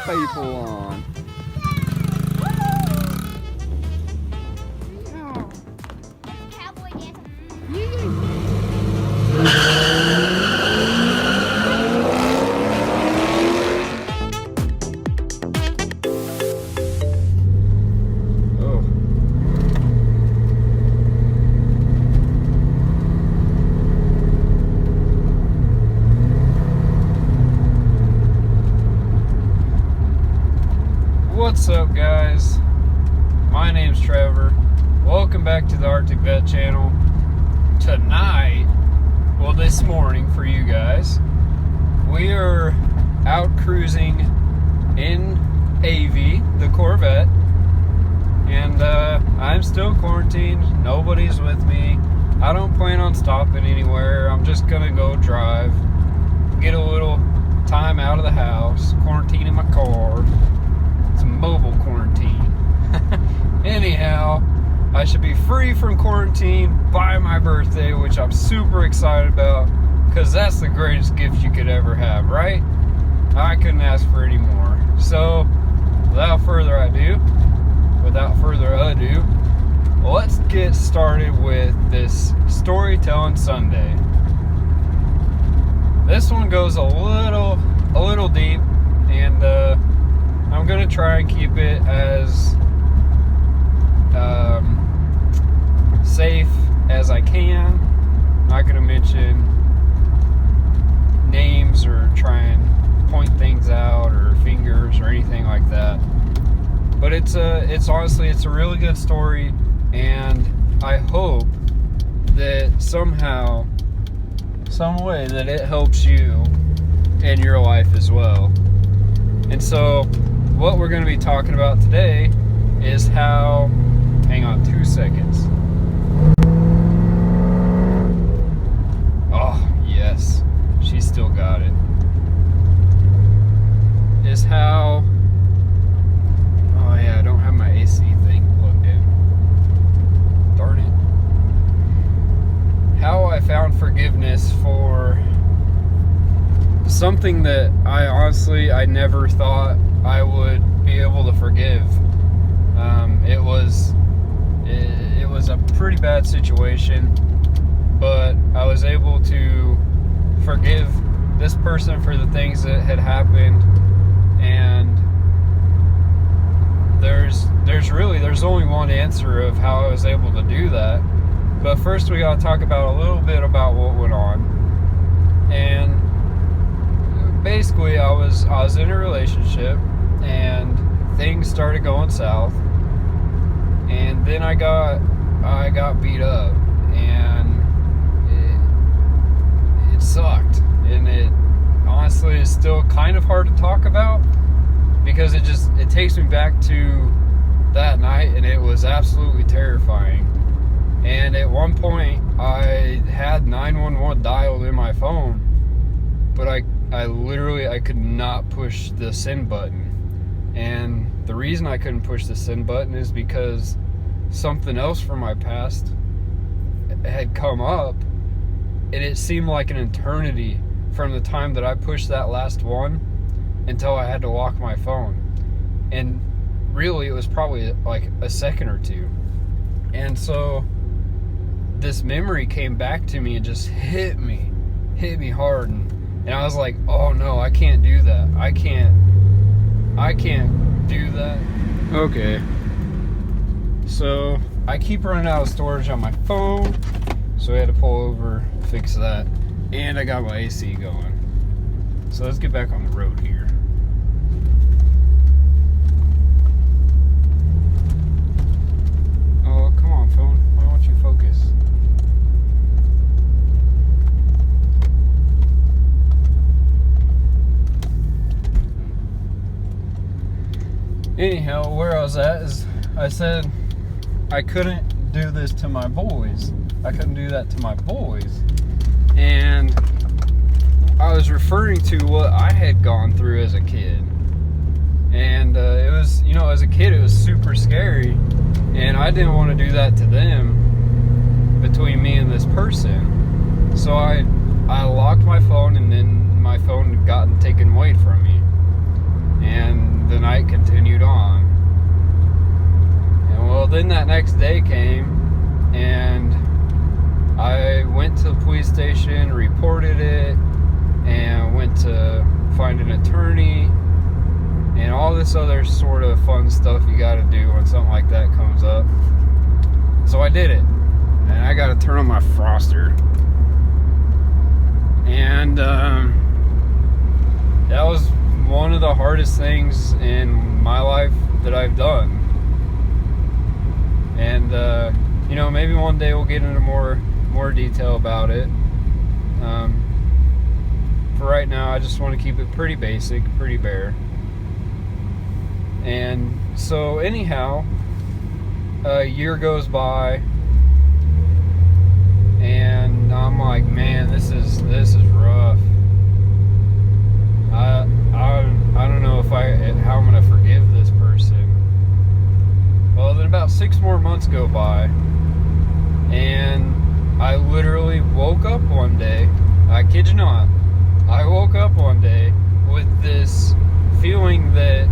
people on. Cowboy dance. Oh. What's up, guys? My name's Trevor. Welcome back to the Arctic Vet channel. Tonight, well, this morning for you guys, we are out cruising in AV, the Corvette, and I'm still quarantined. Nobody's with me. I don't plan on stopping anywhere. I'm just gonna go drive, get a little time out of the house, quarantine in my car. It's a mobile quarantine. Anyhow, I should be free from quarantine by my birthday, which I'm super excited about, because that's the greatest gift you could ever have, right? I couldn't ask for any more. So, without further ado, let's get started with this Storytelling Sunday. This one goes a little deep, and I'm gonna try and keep it as safe as I can. Not gonna mention names or try and point things out or fingers or anything like that. But it's honestly a really good story, and I hope that somehow, some way that it helps you in your life as well. And so what we're going to be talking about today is how, hang on 2 seconds. Oh, yes, she still got it. Is how, oh yeah, I don't have my AC thing plugged in. Darn it. How I found forgiveness for something that I never thought I would be able to forgive. It was a pretty bad situation, but I was able to forgive this person for the things that had happened, and there's only one answer of how I was able to do that. But first we gotta talk about a little bit about what went on. And basically I was in a relationship, and things started going south, and then I got beat up, and it sucked, and it honestly is still kind of hard to talk about, because it takes me back to that night, and it was absolutely terrifying. And at one point I had 911 dialed in my phone, but I could not push the send button. And the reason I couldn't push the send button is because something else from my past had come up, and it seemed like an eternity from the time that I pushed that last one until I had to lock my phone. And really it was probably like a second or two. And so this memory came back to me and just hit me hard, and I was like, oh no, I can't do that. I can't do that. Okay. So I keep running out of storage on my phone, so I had to pull over, fix that, and I got my AC going. So let's get back on the road here. Oh, come on, phone. Why don't you focus? Anyhow, where I was at is, I said I couldn't do this to my boys. I couldn't do that to my boys. And I was referring to what I had gone through as a kid. And it was, as a kid, it was super scary. And I didn't want to do that to them between me and this person. So I locked my phone, and then my phone had gotten taken away from me. And then that next day came, and I went to the police station, reported it, and went to find an attorney, and all this other sort of fun stuff you gotta do when something like that comes up. So I did it, and I gotta turn on my froster. And that was one of the hardest things in my life that I've done. And maybe one day we'll get into more detail about it. For right now, I just want to keep it pretty basic, pretty bare. And so anyhow, a year goes by, and I'm like, man, this is rough. I don't know how I'm gonna forgive this person. Well, then about 6 more months go by, and I literally woke up one day. I kid you not. I woke up one day with this feeling that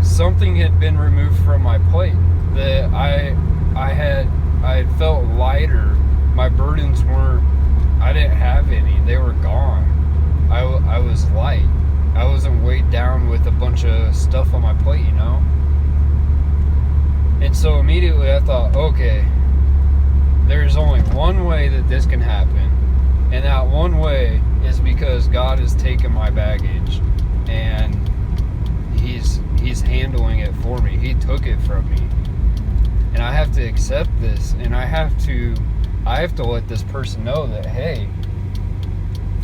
something had been removed from my plate. That I had felt lighter. My burdens I didn't have any. They were gone. I was light. I wasn't weighed down with a bunch of stuff on my plate, And so immediately I thought, okay, there's only one way that this can happen. And that one way is because God has taken my baggage and He's handling it for me. He took it from me. And I have to accept this, and I have to let this person know that, hey,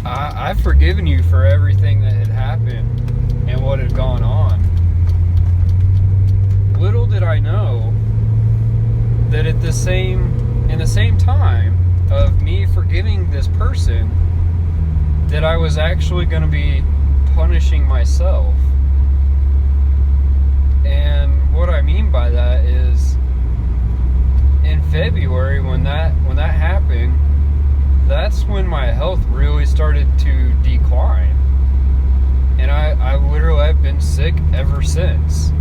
I've forgiven you for everything that had happened and what had gone on. Little did I know that in the same time of me forgiving this person, that I was actually going to be punishing myself. And what I mean by that is, in February, when that happened, that's when my health really started to decline. And I literally have been sick ever since.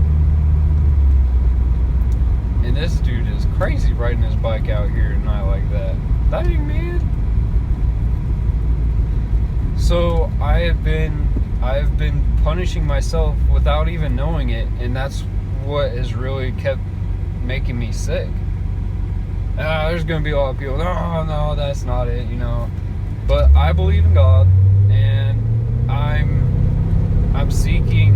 And this dude is crazy riding his bike out here at night like that. Dang, man. So I have been punishing myself without even knowing it, and that's what has really kept making me sick. There's going to be a lot of people, no, that's not it, But I believe in God, and I'm seeking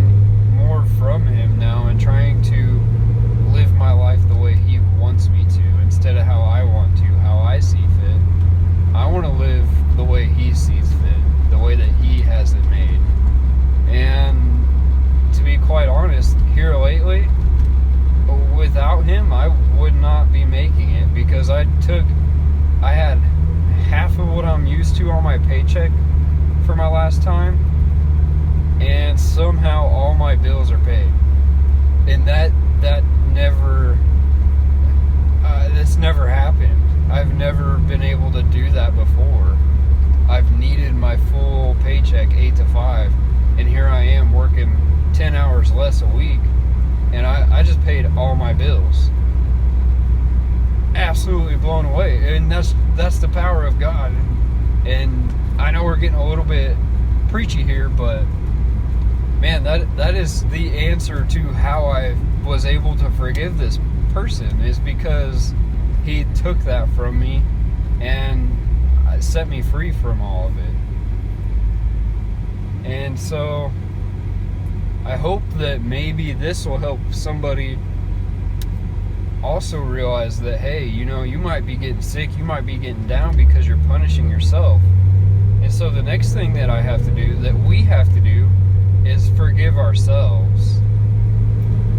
more from Him now and trying to live my life the way He wants me to, instead of how I want to, how I see fit. I want to live the way He sees fit, the way that He has it made. And to be quite honest, here lately, without Him, I would not be making it, because I had half of what I'm used to on my paycheck for my last time, and somehow all my bills are paid. And that's never happened. I've never been able to do that before. I've needed my full paycheck 8 to 5, and here I am working 10 hours less a week, and I just paid all my bills. Absolutely blown away. And that's the power of God. And I know we're getting a little bit preachy here, but man, that is the answer to how I was able to forgive this person, is because He took that from me and set me free from all of it. And so I hope that maybe this will help somebody also realize that, hey, you might be getting sick, you might be getting down because you're punishing yourself. And so the next thing that I have to do, that we have to do, is forgive ourselves.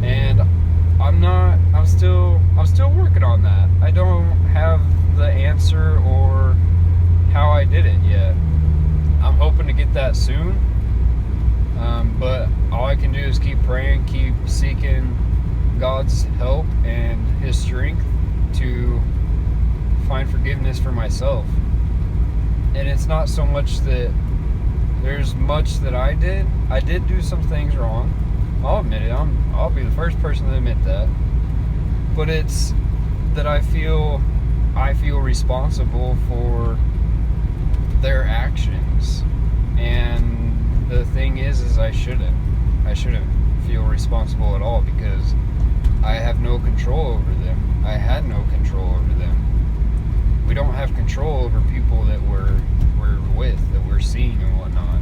And I'm still working on that. I don't have the answer or how I did it yet. I'm hoping to get that soon. But all I can do is keep praying, keep seeking God's help and His strength to find forgiveness for myself. And it's not so much that there's much that I did. I did do some things wrong. I'll admit it. I'll be the first person to admit that. But it's that I feel responsible for their actions. And the thing is I shouldn't feel responsible at all, because I have no control over them. I had no control over them. We don't have control over people that we're with, that we're seeing and whatnot.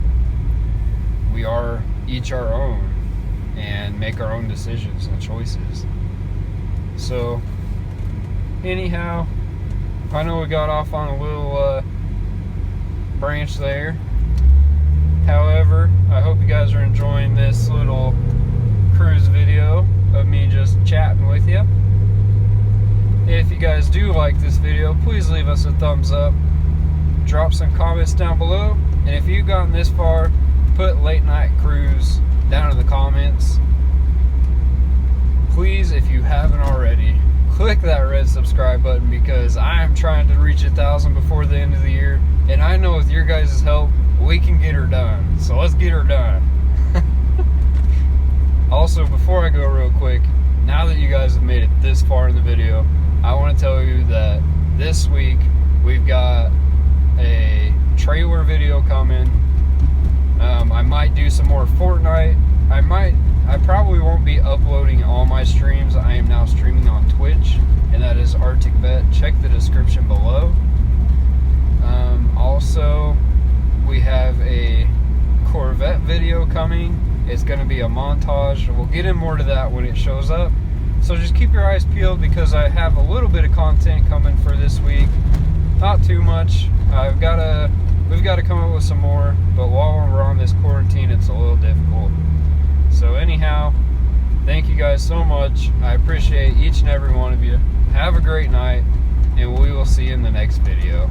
We are each our own and make our own decisions and choices. So anyhow, I know we got off on a little branch there. However, I hope you guys are enjoying this little cruise video of me just chatting with you. If you guys do like this video, please leave us a thumbs up. Drop some comments down below. And if you've gotten this far, put late night cruise down in the comments. Please, if you haven't already, click that red subscribe button, because I am trying to reach 1,000 before the end of the year. And I know with your guys' help, we can get her done. So let's get her done. Also, before I go real quick, now that you guys have made it this far in the video, I want to tell you that this week we've got a trailer video coming. I might do some more Fortnite. I probably won't be uploading all my streams. I am now streaming on Twitch, and that is Arctic Vette. Check the description below. Also, we have a Corvette video coming. It's going to be a montage. We'll get in more to that when it shows up. So just keep your eyes peeled, because I have a little bit of content coming for this week. Not too much. We've got to come up with some more, but while we're on this quarantine, it's a little difficult. So anyhow, thank you guys so much. I appreciate each and every one of you. Have a great night, and we will see you in the next video.